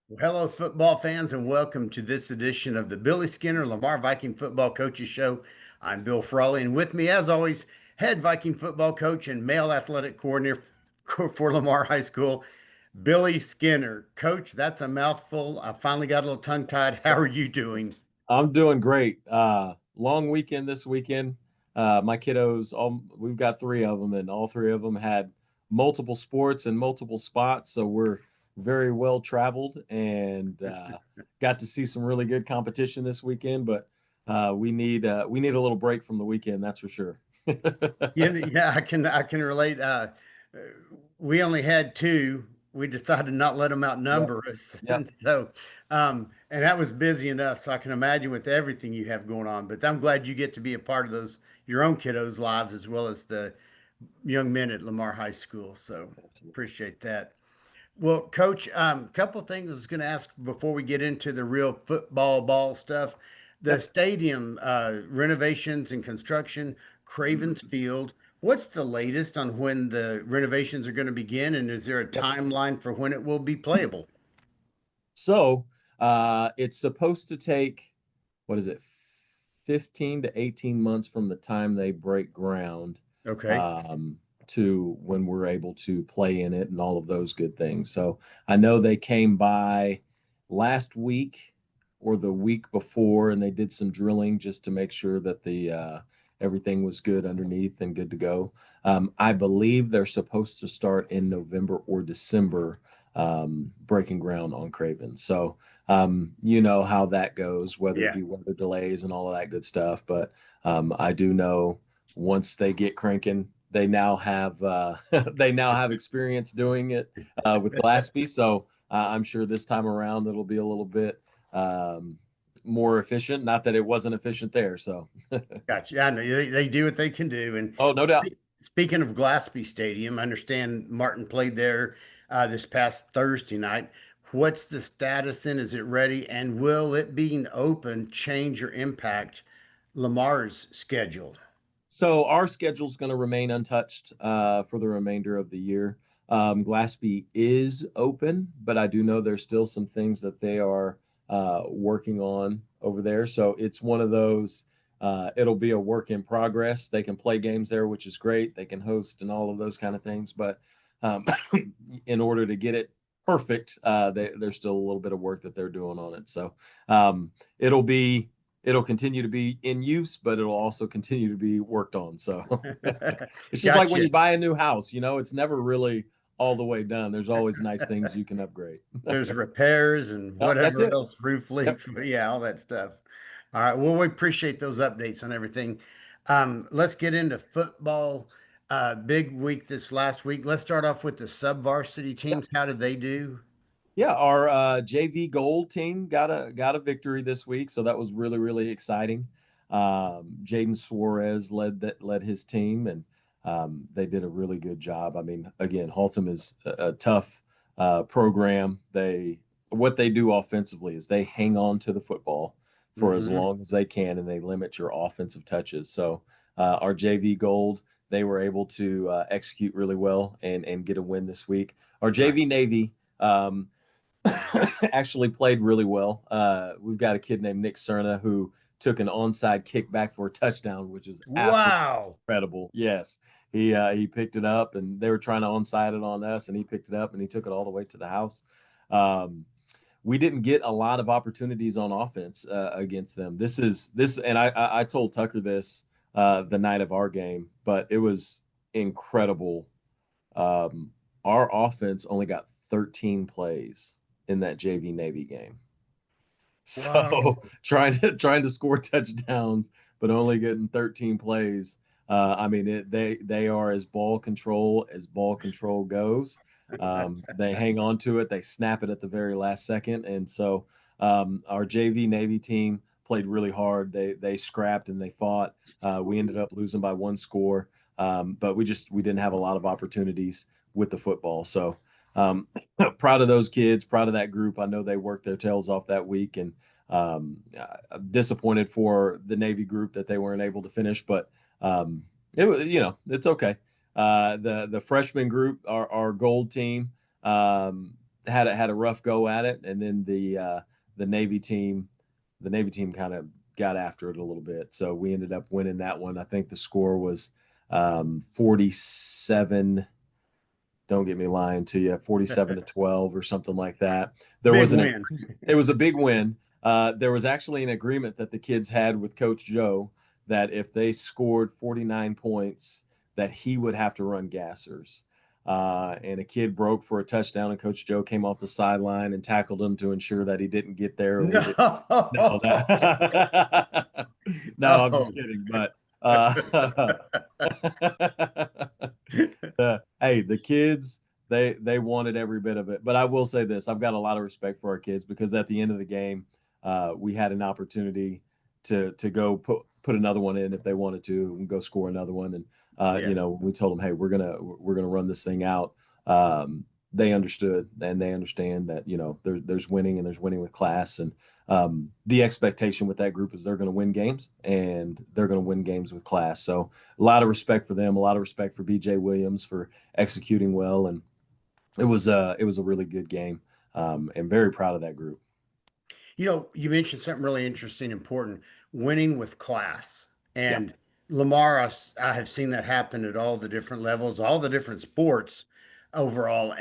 Well, hello, football fans, and welcome to this edition of the Billy Skinner Lamar Viking Football Coaches Show. I'm Bill Frawley, and with me, as always, head Viking football coach and male athletic coordinator for Lamar High School, Billy Skinner. Coach, that's a mouthful. I finally got a little tongue-tied. How are you doing? I'm doing great. Long weekend this weekend. My kiddos, all we've got three of them, and all three of them had multiple sports and multiple spots. So we're very well traveled and got to see some really good competition this weekend. But we need a little break from the weekend, that's for sure. Yeah, I can relate. We only had two. We decided to not let them Yep. outnumber us, Yep. and so and that was busy enough. So I can imagine with everything you have going on. But I'm glad you get to be a part of those your own kiddos' lives as well as the young men at Lamar High School. So appreciate that. Well, Coach, couple things I was going to ask before we get into the real football ball stuff. The Yep. stadium renovations and construction, Cravens Field. What's the latest on when the renovations are going to begin, and is there a Yep. timeline for when it will be playable? So it's supposed to take, what is it, 15 to 18 months from the time they break ground Okay. um, to when we're able to play in it and all of those good things. So I know they came by last week or the week before and they did some drilling just to make sure that the everything was good underneath and good to go. I believe they're supposed to start in November or December, breaking ground on Craven. So you know how that goes, whether it Yeah. be weather delays and all of that good stuff. But I do know once they get cranking, they now have they now have experience doing it with Glassby. So I'm sure this time around it'll be a little bit more efficient. Not that it wasn't efficient there. So Gotcha. I know they do what they can do. And oh, no doubt. speaking of Glaspie Stadium, I understand Martin played there this past Thursday night. What's the status in? Is it ready? And will it being open change or impact Lamar's schedule? So our schedule is going to remain untouched for the remainder of the year. Glassby is open, but I do know there's still some things that they are working on over there. So it's one of those. It'll be a work in progress. They can play games there, which is great. They can host and all of those kind of things. But um, in order to get it perfect, there's still a little bit of work that they're doing on it. So it'll be it'll continue to be in use, but it'll also continue to be worked on. So it's just like when Gotcha. you buy a new house, it's never really all the way done. There's always nice things you can upgrade. There's repairs and That's whatever it. else, roof Yep. leaks, but yeah, all that stuff. All right. Well, we appreciate those updates on everything. Let's get into football. Big week this last week. Let's start off with the sub-varsity Yeah. teams. How did they do? Yeah, our JV Gold team got a victory this week, so that was really exciting. Jaden Suarez led his team, and they did a really good job. I mean, again, Haltom is a tough program. What they do offensively is they hang on to the football for as Hmm. long as they can, and they limit your offensive touches. So our JV Gold, they were able to execute really well and get a win this week. Our JV Nice. Navy. Actually played really well. We've got a kid named Nick Cerna who took an onside kick back for a touchdown, which is absolutely Wow. incredible. Yes, he picked it up, and they were trying to onside it on us, and he picked it up and he took it all the way to the house. Um, we didn't get a lot of opportunities on offense against them. And I told Tucker this the night of our game, but it was incredible. Our offense only got 13 plays in that JV Navy game. Wow. So trying to score touchdowns, but only getting 13 plays. I mean, they are as ball control goes. They hang on to it, they snap it at the very last second, and so our JV Navy team played really hard. They scrapped and they fought. We ended up losing by one score, but we didn't have a lot of opportunities with the football. So um, proud of those kids, proud of that group. I know they worked their tails off that week, and disappointed for the Navy group that they weren't able to finish, but it was, it's okay. The freshman group, our gold team, had a rough go at it, and then the Navy team, the Navy team kind of got after it a little bit. So we ended up winning that one. I think the score was 47. Don't get me lying to you, 47-12 or something like that. There Big was an win. It was a big win. There was actually an agreement that the kids had with Coach Joe that if they scored 49 points, that he would have to run gassers. And a kid broke for a touchdown, and Coach Joe came off the sideline and tackled him to ensure that he didn't get there, or we didn't. No, No. no, I'm just Oh. kidding. But hey, the kids, they wanted every bit of it. But I will say this: I've got a lot of respect for our kids, because at the end of the game, we had an opportunity to go put another one in if they wanted to, and go score another one. And Yeah. we told them, hey, we're gonna run this thing out. They understood, and they understand that there's winning, and there's winning with class. And the expectation with that group is they're going to win games, and they're going to win games with class. So a lot of respect for them, a lot of respect for BJ Williams for executing well, and it was a really good game, and very proud of that group. You mentioned something really interesting, important, winning with class. Yeah, And Lamar, I have seen that happen at all the different levels, all the different sports overall.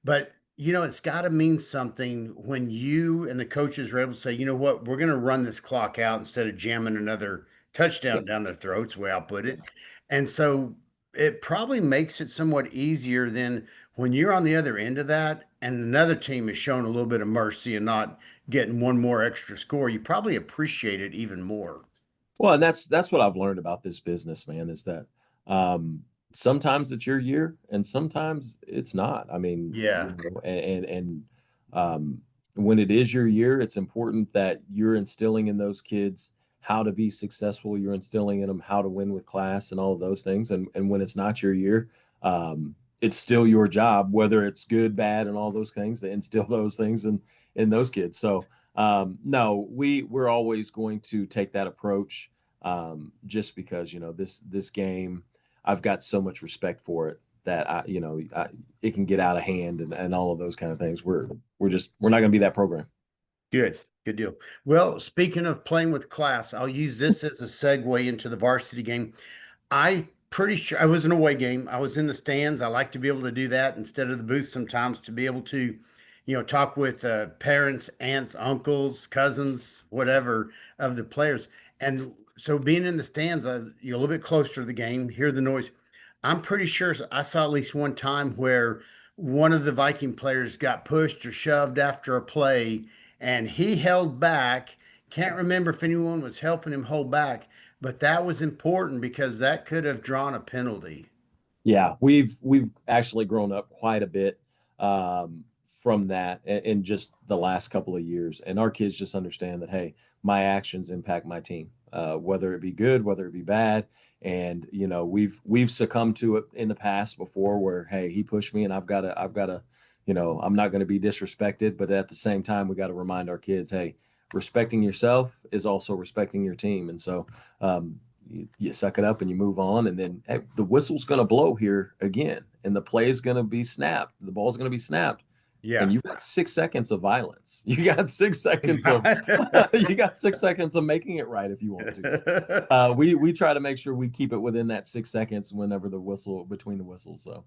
But it's got to mean something when you and the coaches are able to say, you know what, we're going to run this clock out instead of jamming another touchdown yep, down their throats, the way I'll put yeah. it. And so it probably makes it somewhat easier than when you're on the other end of that and another team is showing a little bit of mercy and not getting one more extra score, you probably appreciate it even more. Well, and that's what I've learned about this business, man, is that um, sometimes it's your year, and sometimes it's not. I mean, Yeah. and um, when it is your year, it's important that you're instilling in those kids how to be successful. You're instilling in them how to win with class and all of those things. And when it's not your year, it's still your job, whether it's good, bad, and all those things, to instill those things in those kids. So no, we're always going to take that approach, just because this game, I've got so much respect for it that it can get out of hand, and all of those kind of things. We're not going to be that program. Good. Good deal. Well, speaking of playing with class, I'll use this as a segue into the varsity game. I pretty sure I was an away game. I was in the stands. I like to be able to do that instead of the booth sometimes to be able to, talk with parents, aunts, uncles, cousins, whatever of the players. And so being in the stands, you're a little bit closer to the game, hear the noise. I'm pretty sure I saw at least one time where one of the Viking players got pushed or shoved after a play and he held back. Can't remember if anyone was helping him hold back, but that was important because that could have drawn a penalty. Yeah, we've actually grown up quite a bit, from that in just the last couple of years, and our kids just understand that, hey, my actions impact my team, whether it be good, whether it be bad. And we've succumbed to it in the past before, where, hey, he pushed me, and I've got to, I'm not going to be disrespected, but at the same time, we got to remind our kids, hey, respecting yourself is also respecting your team. And so you suck it up and you move on, and then, hey, the whistle's going to blow here again, and the play is going to be snapped, the ball's going to be snapped, and Yeah. you've got 6 seconds of violence. You got 6 seconds of making it right if you want to. So, we try to make sure we keep it within that 6 seconds whenever the whistle between the whistles. So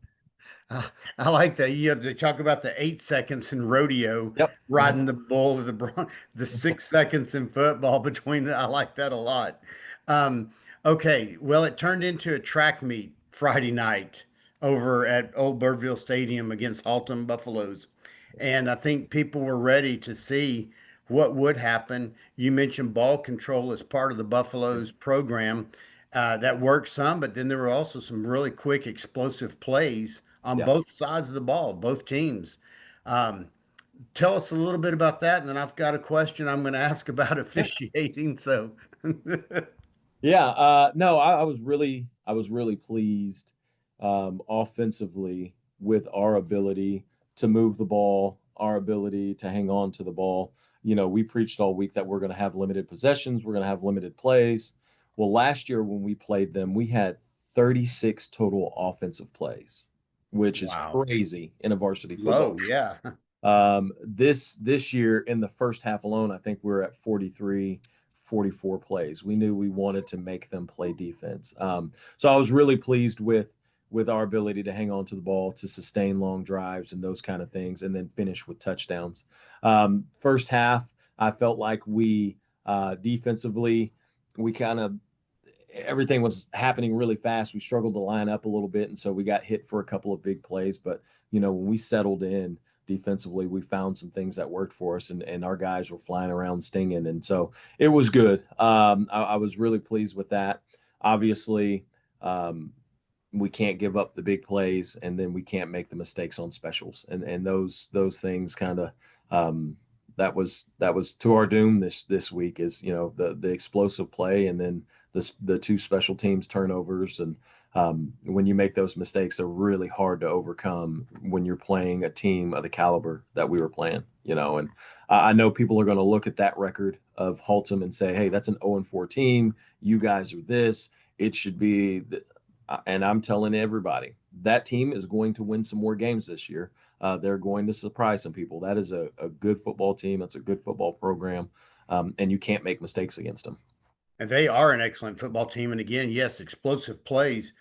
I like that. You have to talk about the 8 seconds in rodeo, yep. riding the bull of the bronc, the 6 seconds in football between I like that a lot. Um, okay, well, it turned into a track meet Friday night over at Old Birdville Stadium against Halton Buffaloes. And I think people were ready to see what would happen. You mentioned ball control as part of the Buffaloes program. That worked some, but then there were also some really quick, explosive plays on Yeah. both sides of the ball, both teams. Um, Tell us a little bit about that, and then I've got a question I'm going to ask about officiating. So, Yeah, no, I was really pleased, offensively, with our ability to move the ball, our ability to hang on to the ball. We preached all week that we're going to have limited possessions, we're going to have limited plays. Well, last year when we played them, we had 36 total offensive plays, which is wow, crazy in a varsity football. low, yeah, This year in the first half alone, I think we are at 43, 44 plays. We knew we wanted to make them play defense. So I was really pleased with our ability to hang on to the ball, to sustain long drives and those kind of things, and then finish with touchdowns. First half, I felt like we defensively, we kind of everything was happening really fast. We struggled to line up a little bit, and so we got hit for a couple of big plays. But when we settled in defensively, we found some things that worked for us, and our guys were flying around stinging, and so it was good. I was really pleased with that. Obviously, we can't give up the big plays, and then we can't make the mistakes on specials, and those things kind of that was to our doom this week is the explosive play, and then the two special teams turnovers. And when you make those mistakes, they're really hard to overcome when you're playing a team of the caliber that we were playing. And I know people are going to look at that record of Haltom and say, hey, that's an 0-4 team. You guys are this. It should be and I'm telling everybody that team is going to win some more games this year. They're going to surprise some people. That is a good football team. That's a good football program. And you can't make mistakes against them. And they are an excellent football team. And again, yes, explosive plays.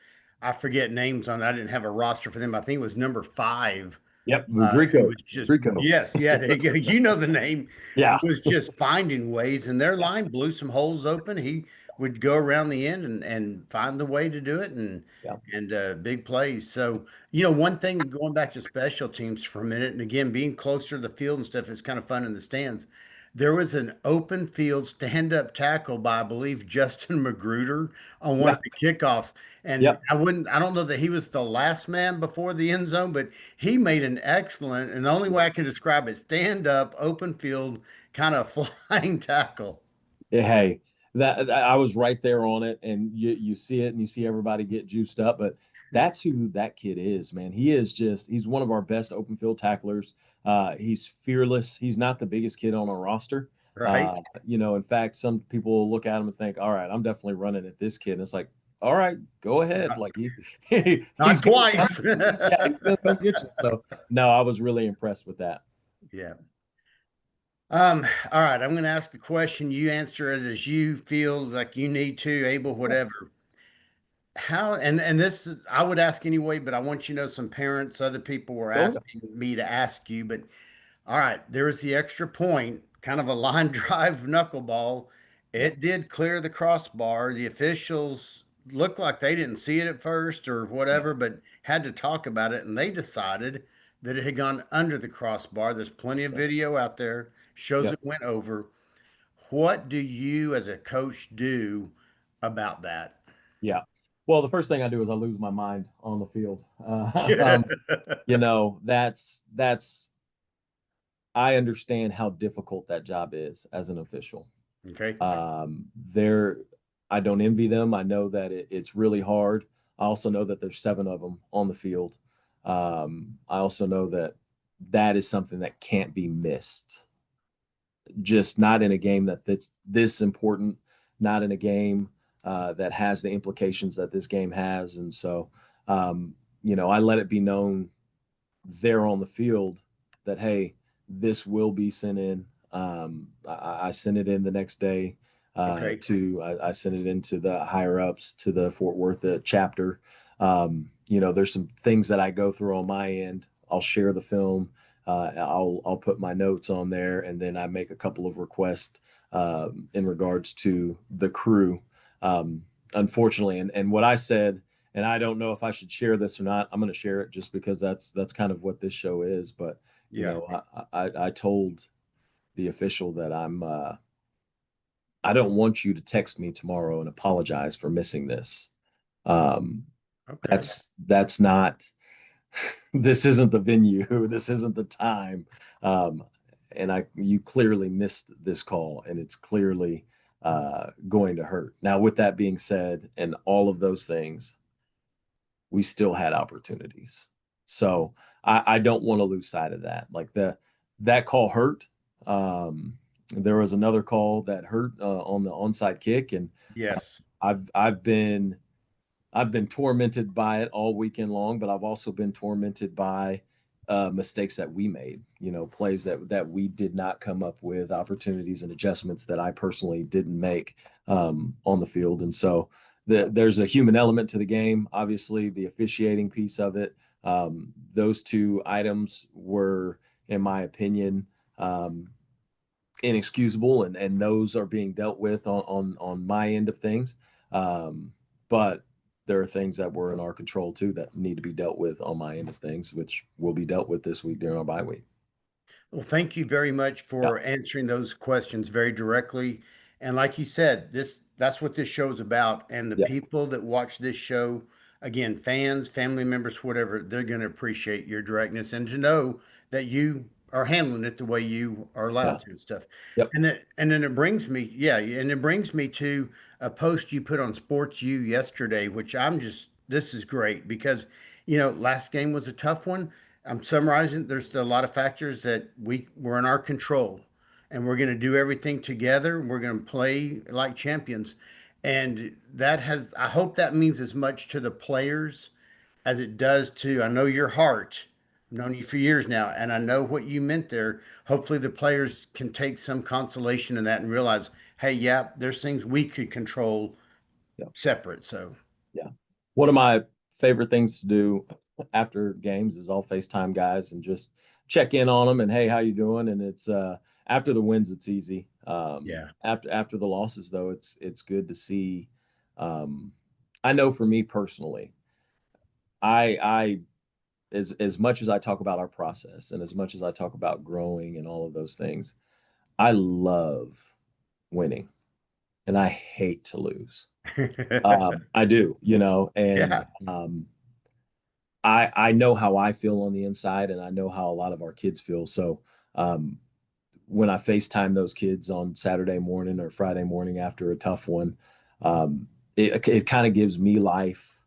I forget names on. I didn't have a roster for them. I think it was number 5. Yep, It Mudrico. was just Mudrico. yes, yeah. There you go. You know the name. Yeah. Was just finding ways, and their line blew some holes open. He would go around the end and find the way to do it, Yeah. and big plays. So one thing going back to special teams for a minute, and again being closer to the field and stuff is kind of fun in the stands. There was an open field stand-up tackle by, I believe, Justin Magruder on one Yeah. of the kickoffs. And Yeah. I don't know that he was the last man before the end zone, but he made an excellent, and the only way I can describe it, stand-up, open field, kind of flying tackle. Hey, I was right there on it, and you see it, and you see everybody get juiced up. But that's who that kid is, man. He's one of our best open field tacklers. He's fearless. He's not the biggest kid on our roster. Right? In fact, some people will look at him and think, all right, I'm definitely running at this kid. And it's like, all right, go ahead. Like he's Not gonna twice. yeah, he's gonna come get you. So no, I was really impressed with that. Yeah. All right, I'm going to ask a question. You answer it as you feel like you need to, able, whatever. How and this I would ask anyway, but I want you to know some parents, other people were Go ahead. asking me to ask you. But all right, there was the extra point, kind of a line drive knuckleball. Yep. It did clear the crossbar. The officials looked like they didn't see it at first or whatever, but had to talk about it, and they decided that it had gone under the crossbar. There's plenty of Yep. video out there shows Yep. it went over. What do you as a coach do about that? Yeah. Well, the first thing I do is I lose my mind on the field. Yeah. That's I understand how difficult that job is as an official. Okay. There, I don't envy them. I know that it's really hard. I also know that there's 7 of them on the field. I also know that that is something that can't be missed. Just not in a game that's this important, not in a game that has the implications that this game has. And so, I let it be known there on the field that, hey, this will be sent in. I sent it in the next day Okay. I sent it into the higher ups, to the Fort Worth chapter. There's some things that I go through on my end. I'll share the film. I'll put my notes on there, and then I make a couple of requests in regards to the crew. Unfortunately, and what I said, and I don't know if I should share this or not. I'm going to share it just because that's kind of what this show is. But Yeah. I told the official that I don't want you to text me tomorrow and apologize for missing this. Um, Okay. that's not. This isn't the venue. This isn't the time. Um, and you clearly missed this call, and it's clearly going to hurt. Now, with that being said, and all of those things, we still had opportunities. So I don't want to lose sight of that. Like that call hurt. There was another call that hurt on the onside kick, and Yes. I've been tormented by it all weekend long. But I've also been tormented by mistakes that we made, plays that we did not come up with, opportunities and adjustments that I personally didn't make on the field. And so there's a human element to the game, obviously the officiating piece of it. Those two items were, in my opinion, inexcusable, and those are being dealt with on my end of things. But there are things that were in our control too that need to be dealt with on my end of things, which will be dealt with this week during our bye week. Well, thank you very much Yeah, for answering those questions very directly. And like you said, that's what this show is about. And the yeah, people that watch this show, again, fans, family members, whatever, they're going to appreciate your directness and to know that you are handling it the way you are yeah, allowed to and stuff. yep, And then it brings me, yeah, and it brings me to a post you put on Sports U yesterday, which this is great because, last game was a tough one. I'm summarizing. There's a lot of factors that were in our control, and we're going to do everything together. We're going to play like champions, and I hope that means as much to the players as it does to. I know your heart. I've known you for years now, and I know what you meant there. Hopefully, the players can take some consolation in that and realize, hey, yeah, there's things we could control yeah, separate. So, yeah. One of my favorite things to do after games is I'll FaceTime guys and just check in on them and, hey, how you doing? And it's after the wins, it's easy. yeah. After the losses, though, it's good to see. Um, I know for me personally, I as much as I talk about our process and as much as I talk about growing and all of those things, I love winning and I hate to lose. I do, and Yeah. I know how I feel on the inside, and I know how a lot of our kids feel. So um, when I FaceTime those kids on Saturday morning or Friday morning after a tough one, um, it kind of gives me life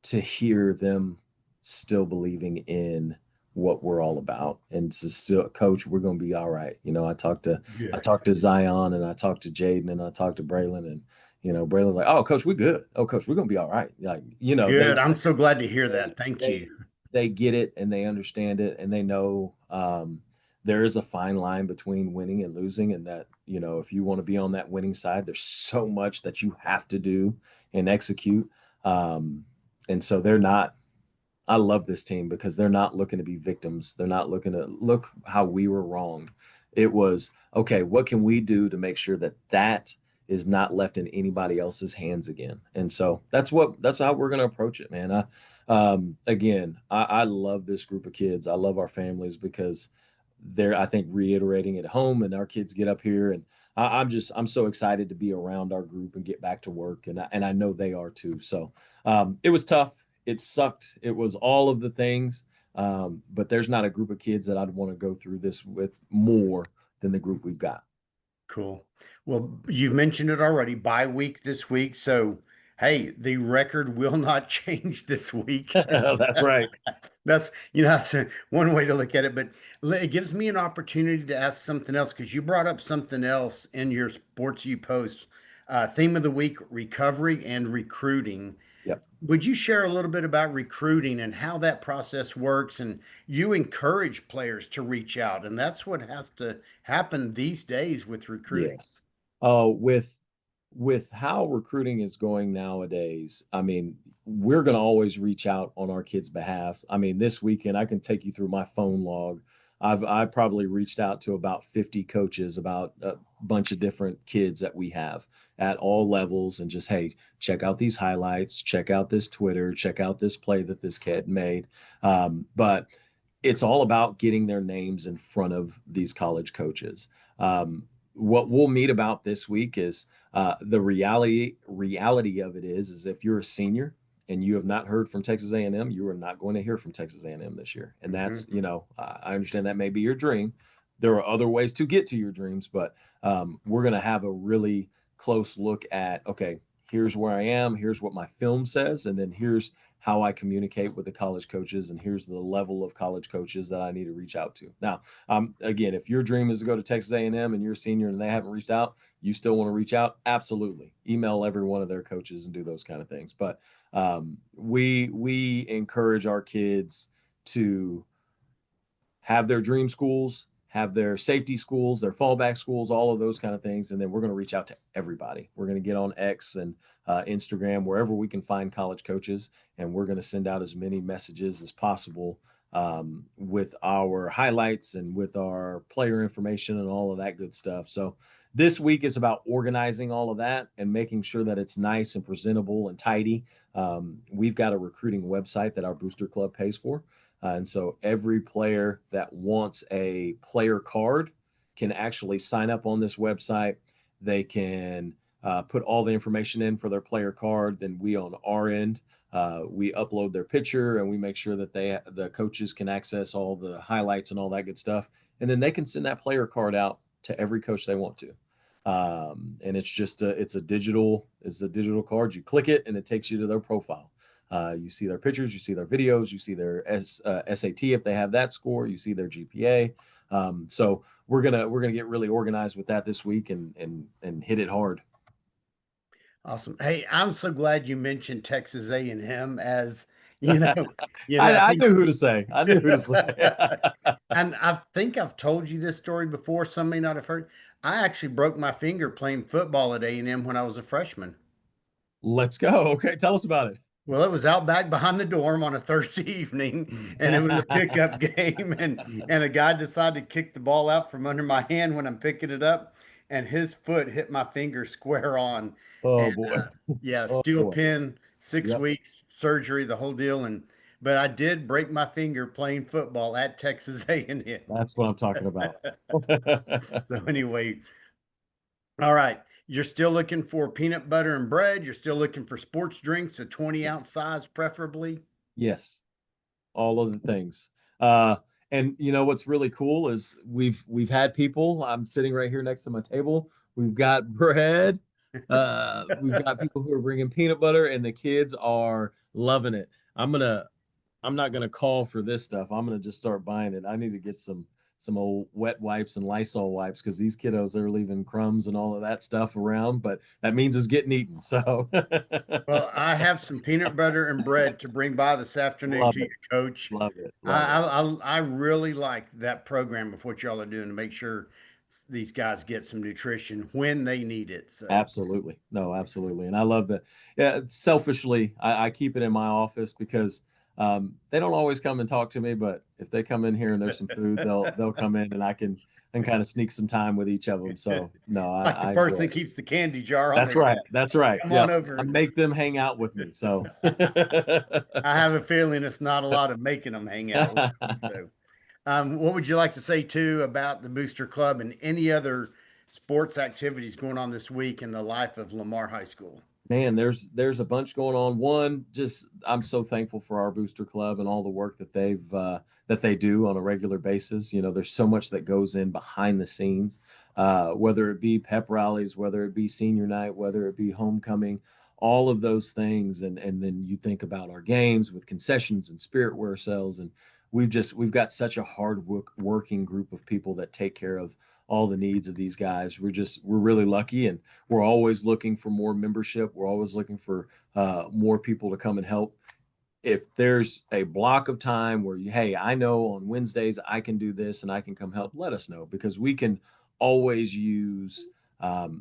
to hear them still believing in what we're all about, and to still, coach, we're going to be all right. I Good. talked to Zion, and I talked to Jaden, and I talked to Braylon, and Braylon's like, oh coach, we good. Oh coach, we're going to be all right. Like, Good. I'm so glad to hear they that. Thank they you. they get it, and they understand it, and they know there is a fine line between winning and losing, and that if you want to be on that winning side, there's so much that you have to do and execute. um, and so they're not. I love this team because they're not looking to be victims. They're not looking to look how we were wronged. It was, okay, what can we do to make sure that that is not left in anybody else's hands again? And so that's how we're going to approach it, man. Again, I love this group of kids. I love our families because they're, I think, reiterating at home, and our kids get up here, and I'm so excited to be around our group and get back to work, and I know they are too. So it was tough. It sucked. It was all of the things. But there's not a group of kids that I'd want to go through this with more than the group we've got. Cool. Well, you've mentioned it already, bye week this week. So, hey, the record will not change this week. That's right. That's one way to look at it, but it gives me an opportunity to ask something else because you brought up something else in your Sports You post. Theme of the week, recovery and recruiting. Yep. Would you share a little bit about recruiting and how that process works? And you encourage players to reach out, and that's what has to happen these days with recruiting. Yes. With how recruiting is going nowadays, I mean, we're going to always reach out on our kids' behalf. I mean, this weekend I can take you through my phone log. I probably reached out to about 50 coaches about a bunch of different kids that we have at all levels, and just, hey, check out these highlights, check out this Twitter, check out this play that this kid made. But it's all about getting their names in front of these college coaches. What we'll meet about this week is the reality of it is if you're a senior and you have not heard from Texas A&M, you are not going to hear from Texas A&M this year. And Hmm. that's, I understand that may be your dream. There are other ways to get to your dreams, but we're going to have a really close look at, okay, here's where I am, here's what my film says, and then here's how I communicate with the college coaches, and here's the level of college coaches that I need to reach out to. Now, again, if your dream is to go to Texas A&M and you're a senior and they haven't reached out, you still want to reach out? Absolutely. Email every one of their coaches and do those kind of things. But we encourage our kids to have their dream schools, have their safety schools, their fallback schools, all of those kind of things. And then we're going to reach out to everybody. We're going to get on X and Instagram, wherever we can find college coaches, and we're going to send out as many messages as possible with our highlights and with our player information and all of that good stuff. So this week is about organizing all of that and making sure that it's nice and presentable and tidy. We've got a recruiting website that our booster club pays for. And so every player that wants a player card can actually sign up on this website. They can put all the information in for their player card. Then we on our end, we upload their picture and we make sure that the coaches can access all the highlights and all that good stuff. And then they can send that player card out to every coach they want to. And it's a digital card. You click it and it takes you to their profile. You see their pictures, you see their videos, you see their SAT if they have that score, you see their GPA. So we're gonna get really organized with that this week and hit it hard. Awesome. Hey, I'm so glad you mentioned Texas A&M as, you know, I I think, knew who to say. I knew who to say. and I think I've told you this story before. Some may not have heard. I actually broke my finger playing football at A&M when I was a freshman. Let's go. Okay, tell us about Well, it was out back behind the dorm on a Thursday evening, and it was a pickup it. game, and a guy decided to kick the ball out from under my hand when I'm picking it up, and his foot hit my finger square on, and Oh boy. yeah, Oh steel boy. pin, six Yep. weeks surgery, the whole deal, and but I did break my finger playing football at Texas A&M. That's what I'm talking about. So anyway, all right. You're still looking for peanut butter and bread. You're still looking for sports drinks, a 20-ounce Yes. size, preferably. Yes. All of the things. Uh, and you know what's really cool is we've had people. I'm sitting right here next to my table. We've got bread. We've got people who are bringing peanut butter, and the kids are loving it. I'm not gonna call for this stuff. I'm gonna just start buying it. I need to get some old wet wipes and Lysol wipes because these kiddos are leaving crumbs and all of that stuff around. But that means it's getting eaten. So Well, I have some peanut butter and bread to bring by this afternoon love to you, it, Coach. love it, love it. I really like that program of what y'all are doing to make sure these guys get some nutrition when they need it. So, Absolutely. No, absolutely. And I love that. Yeah, selfishly, I keep it in my office because they don't always come and talk to me, but if they come in here and there's some food, they'll come in and I can and kind of sneak some time with each of them. So no, it's like the I person enjoy that it. keeps the candy jar on That's their right. That's right. come Yeah. on I over. make them hang out with me. So I have a feeling it's not a lot of making them hang out with you. So, what would you like to say too about the Booster Club and any other sports activities going on this week in the life of Lamar High School? Man, there's a bunch going on. One, just I'm so thankful for our booster club and all the work that they do on a regular basis. You know, there's so much that goes in behind the scenes, whether it be pep rallies, whether it be senior night, whether it be homecoming, all of those things. And then you think about our games with concessions and spiritware sales, and we've got such a working group of people that take care of all the needs of these guys. We're really lucky, and we're always looking for more membership. We're always looking for more people to come and help. If there's a block of time where hey, I know on Wednesdays I can do this and I can come help, let us know because always use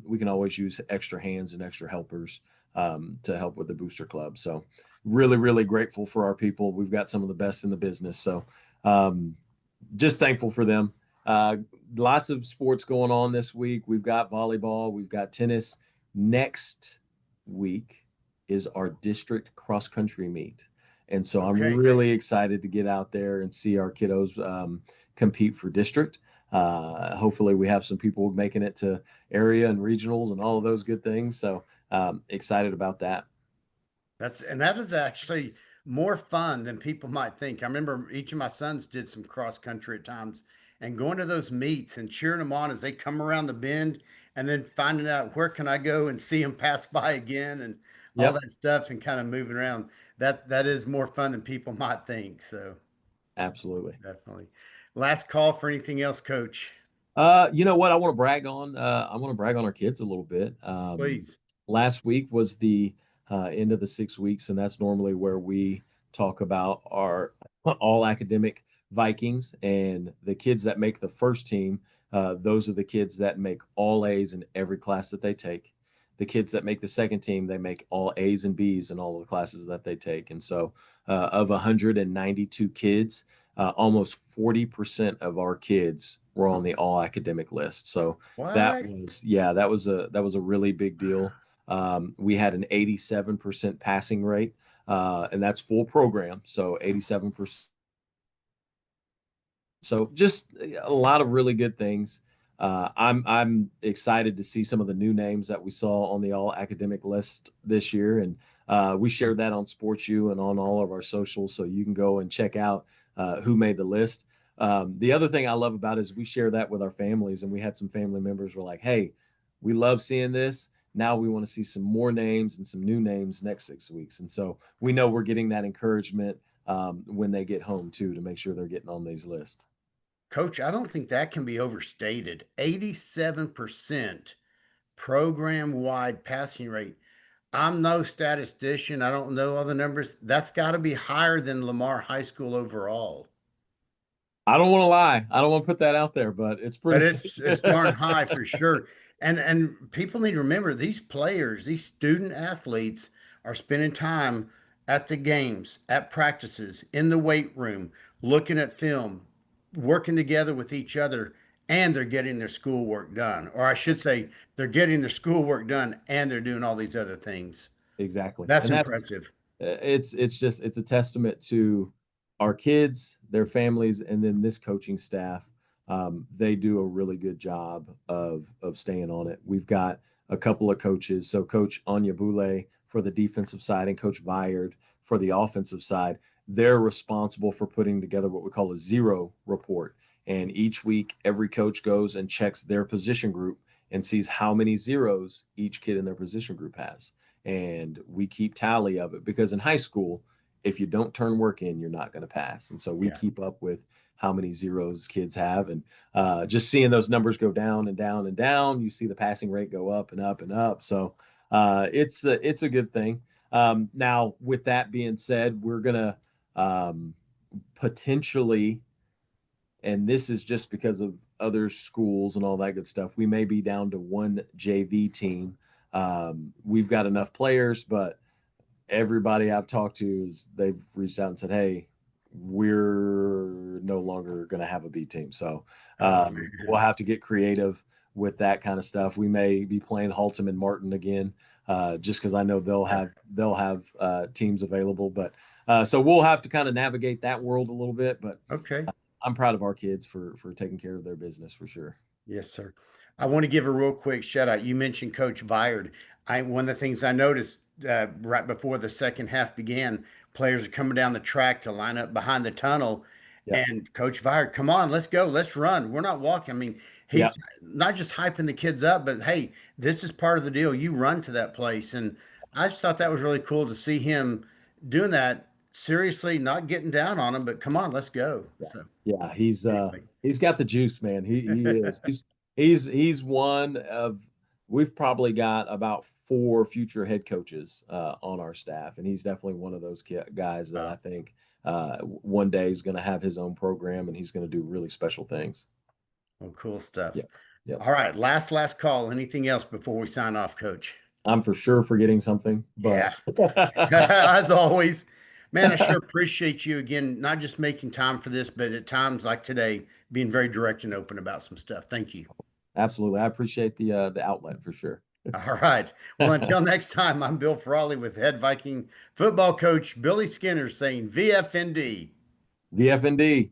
we can always use extra hands and extra helpers to help with the booster club. So really, really grateful for our people. We've got some of the best in the business. So um, just thankful for them. Uh, Lots of sports going on this week. We've got volleyball, we've got tennis. Next week is our district cross country meet. And so I'm Okay. really excited to get out there and see our kiddos compete for district. Hopefully, we have some people making it to area and regionals and all of those good things. So excited about that. That is actually more fun than people might think. I remember each of my sons did some cross country at times and going to those meets and cheering them on as they come around the bend and then finding out where can I go and see them pass by again and all Yep, that stuff and kind of moving around. That is more fun than people might think. So absolutely. definitely. Last call for anything else, Coach. You know what? I want to brag on. I want to brag on our kids a little bit. Please. Last week was the end of the 6 weeks, and that's normally where we talk about our all academic Vikings, and the kids that make the first team, those are the kids that make all A's in every class that they take. The kids that make the second team, they make all A's and B's in all of the classes that they take. And so, of 192 kids, almost 40% of our kids were on the all academic list. So What? that was a really big deal. We had an 87% passing rate, and that's full program. So 87%. So just a lot of really good things. I'm excited to see some of the new names that we saw on the all academic list this year, and we shared that on Sports U and on all of our socials, so you can go and check out who made the list. The other thing I love about it is we share that with our families, and we had some family members were like, "Hey, we love seeing this. Now we want to see some more names and some new names next 6 weeks." And so we know we're getting that encouragement when they get home too to make sure they're getting on these lists. Coach, I don't think that can be overstated. 87% program wide passing rate. I'm no statistician. I don't know all the numbers. That's got to be higher than Lamar High School overall. I don't want to lie. I don't want to put that out there, but it's But pretty. it's darn high for sure. And people need to remember these players, these student athletes are spending time at the games, at practices, in the weight room, looking at film, working together with each other, and they're getting their schoolwork done. Or I should say, they're getting their schoolwork done and they're doing all these other things. Exactly. That's And that's impressive. it's a testament to our kids, their families, and then this coaching staff. They do a really good job of staying on it. We've got a couple of coaches. So Coach Anya Boulay for the defensive side and Coach Viard for the offensive side. They're responsible for putting together what we call a zero report. And each week, every coach goes and checks their position group and sees how many zeros each kid in their position group has. And we keep tally of it because in high school, if you don't turn work in, you're not going to pass. And so we Yeah. keep up with how many zeros kids have. And just seeing those numbers go down and down and down, you see the passing rate go up and up and up. So it's a good thing. Now, with that being said, we're going to potentially, and this is just because of other schools and all that good stuff, we may be down to one JV team. We've got enough players, but everybody I've talked to is they've reached out and said, "Hey, we're no longer going to have a B team." So Oh we'll man. have to get creative with that kind of stuff. We may be playing Haltom and Martin again, just because I know Yeah. they'll have teams available. But so we'll have to kind of navigate that world a little bit. But Okay. I'm proud of our kids for taking care of their business for sure. Yes, sir. I want to give a real quick shout out. You mentioned Coach Byard. One of the things I noticed right before the second half began, players are coming down the track to line up behind the tunnel, Yep. and Coach Byard, come on, let's go, let's run. We're not walking. I mean, Yep. he's not just hyping the kids up, but hey, this is part of the deal. You run to that place, and I just thought that was really cool to see him doing that seriously, not getting down on them, but come on, let's go. Yeah. So Yeah, anyway. he's got the juice, man. He is. He's one of we've probably got about four future head coaches on our staff, and he's definitely one of those guys that I think one day is going to have his own program and he's going to do really special things. Oh, cool stuff. Yep. Yep. All right, last call. Anything else before we sign off, Coach? I'm for sure forgetting something, but Yeah, as always, man. I sure appreciate you again, not just making time for this, but at times like today, being very direct and open about some stuff. Thank you. absolutely, I appreciate the outlet for sure. All right. Well, until next time, I'm Bill Frawley with head Viking football coach Billy Skinner saying VFND. VFND.